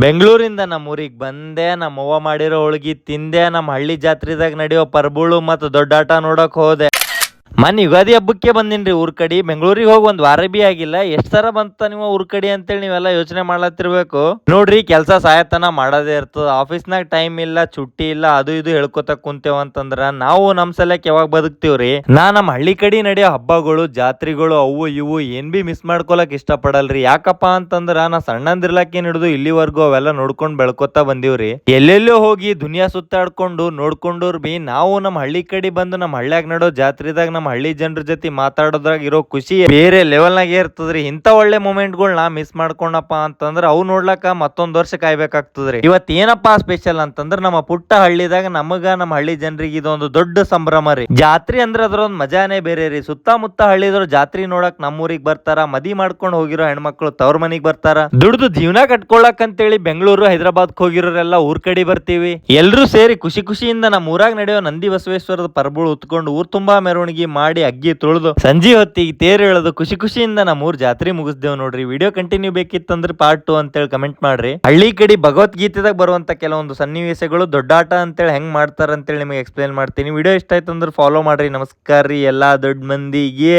ಬೆಂಗಳೂರಿಂದ ನಮ್ಮ ಊರಿಗೆ ಬಂದೆ, ನಮ್ಮವ್ವ ಮಾಡಿರೋ ಹೋಳ್ಗಿ ತಿಂದೆ, ನಮ್ಮ ಹಳ್ಳಿ ಜಾತ್ರೆದಾಗ ನಡೆಯೋ ಪರ್ಬುಳು ಮತ್ತು ದೊಡ್ಡಾಟ ನೋಡಕ್ ಹೋದೆ. ಮನ್ ಯುಗಾದಿ ಹಬ್ಬಕ್ಕೆ ಬಂದಿನ್ರಿ ಊರ್ ಕಡೆ. ಬೆಂಗಳೂರಿಗೆ ಹೋಗಿ ಒಂದ್ ವಾರ ಬಿ ಆಗಿಲ್ಲ. ಎಷ್ಟ್ ಸರ ಬಂತ ನೀವು ಊರ್ ಕಡೆ ಅಂತೇಳಿ ನೀವೆಲ್ಲ ಯೋಚನೆ ಮಾಡ್ಲತ್ತಿರ್ಬೇಕು. ನೋಡ್ರಿ, ಕೆಲಸ ಸಾಯತನ ಮಾಡೋದೇ ಇರ್ತದ. ಆಫೀಸ್ನಾಗ ಟೈಮ್ ಇಲ್ಲ, ಚುಟ್ಟಿ ಇಲ್ಲ, ಅದು ಇದು ಹೇಳ್ಕೊತ ಕುಂತೇವ ಅಂತಂದ್ರ ನಾವು ನಮ್ ಸಲಕ್ ಯಾವಾಗ ಬದುಕ್ತಿವ್ರಿ. ನಮ್ಮ ಹಳ್ಳಿ ಕಡೆ ನಡೆಯೋ ಹಬ್ಬಗಳು, ಜಾತ್ರೆಗಳು, ಅವು ಇವು ಏನ್ ಬಿ ಮಿಸ್ ಮಾಡ್ಕೊಳಕ್ ಇಷ್ಟ ಪಡಲ್ರಿ. ಯಾಕಪ್ಪ ಅಂತಂದ್ರ ನಾ ಸಣ್ಣಂದಿರ್ಲಾಕೇನ್ ಹಿಡಿದು ಇಲ್ಲಿವರೆಗೂ ಅವೆಲ್ಲ ನೋಡ್ಕೊಂಡ್ ಬೆಳ್ಕೊತ ಬಂದಿವ್ರಿ. ಎಲ್ಲೆಲ್ಲೋ ಹೋಗಿ ದುನಿಯಾ ಸುತ್ತಾಡ್ಕೊಂಡು ನೋಡ್ಕೊಂಡೋರ್ ಬಿ ನಾವು ನಮ್ಮ ಹಳ್ಳಿ ಕಡೆ ಬಂದು ನಮ್ಮ ಹಳ್ಳ್ಯಾಗ ನಡೋ ಜಾತ್ರೆದಾಗ ನಮ್ಮ ಹಳ್ಳಿ ಜನರ ಜೊತೆ ಮಾತಾಡೋದ್ರಾಗ ಇರೋ ಖುಷಿ ಬೇರೆ ಲೆವೆಲ್ ನಾಗ ಇರ್ತದ್ರಿ. ಇಂತ ಒಳ್ಳೆ ಮೂಮೆಂಟ್ ಗಳನ್ನ ಮಿಸ್ ಮಾಡ್ಕೊಂಡಪ್ಪ ಅಂತಂದ್ರ ಅವು ನೋಡ್ಲಕ್ಕ ಮತ್ತೊಂದ್ ವರ್ಷ ಕಾಯ್ಬೇಕಾಗ್ತದ್ರಿ. ಇವತ್ ಏನಪ್ಪಾ ಸ್ಪೆಷಲ್ ಅಂತಂದ್ರ ನಮ್ಮ ಪುಟ್ಟ ಹಳ್ಳಿದಾಗ ನಮಗ ನಮ್ಮ ಹಳ್ಳಿ ಜನರಿಗೆ ಇದೊಂದು ದೊಡ್ಡ ಸಂಭ್ರಮ ರೀ. ಜಾತ್ರೆ ಅಂದ್ರ ಅದ್ರೊಂದ್ ಮಜಾನೇ ಬೇರೆ ರೀ. ಸುತ್ತಮುತ್ತ ಹಳ್ಳಿದ್ರು ಜಾತ್ರೆ ನೋಡಕ್ ನಮ್ಮೂರಿಗೆ ಬರ್ತಾರ. ಮದಿ ಮಾಡ್ಕೊಂಡ್ ಹೋಗಿರೋ ಹೆಣ್ಮಕ್ಳು ತವ್ರ ಮನಿಗ್ ಬರ್ತಾರ. ದುಡ್ದು ಜೀವನ ಕಟ್ಕೊಳಕ್ ಅಂತೇಳಿ ಬೆಂಗಳೂರು ಹೈದರಾಬಾದ್ ಹೋಗಿರೋರೆಲ್ಲ ಊರ್ ಕಡೆ ಬರ್ತೀವಿ. ಎಲ್ರು ಸೇರಿ ಖುಷಿ ಖುಷಿಯಿಂದ ನಮ್ಮ ಊರಾಗ ನಡೆಯೋ ನಂದಿ ಬಸವೇಶ್ವರದ ಪರ್ಬುಳು ಉತ್ಕೊಂಡು ಊರ್ ತುಂಬಾ ಮೆರವಣಿಗೆ ಮಾಡಿ ಅಗ್ಗಿ ತುಳಿದು ಸಂಜೆ ಹೊತ್ತಿಗೆ ತೇರು ಎಳೆದು ಖುಷಿ ಖುಷಿಯಿಂದ ನಮ್ಮ ಊರ್ ಜಾತ್ರೆ ಮುಗಿಸ್ದೇವ್ ನೋಡ್ರಿ. ವಿಡಿಯೋ ಕಂಟಿನ್ಯೂ ಬೇಕಿತ್ತಂದ್ರೆ ಪಾರ್ಟ್ 2 ಅಂತೇಳಿ ಕಮೆಂಟ್ ಮಾಡ್ರಿ. ಹಳ್ಳಿ ಕಡೆ ಭಗವದ್ಗೀತೆದಾಗ ಬರುವಂತ ಕೆಲವೊಂದು ಸನ್ನಿವೇಶಗಳು ದೊಡ್ಡಾಟ ಅಂತೇಳಿ ಹೆಂಗ್ ಮಾಡ್ತಾರ ಅಂತೇಳಿ ನಿಮಗೆ ಎಕ್ಸ್ಪ್ಲೇನ್ ಮಾಡ್ತೀನಿ. ವಿಡಿಯೋ ಇಷ್ಟ ಆಯ್ತು ಅಂದ್ರೆ ಫಾಲೋ ಮಾಡ್ರಿ. ನಮಸ್ಕಾರ ರೀ ಎಲ್ಲಾ ದೊಡ್ಡ ಮಂದಿಗೆ.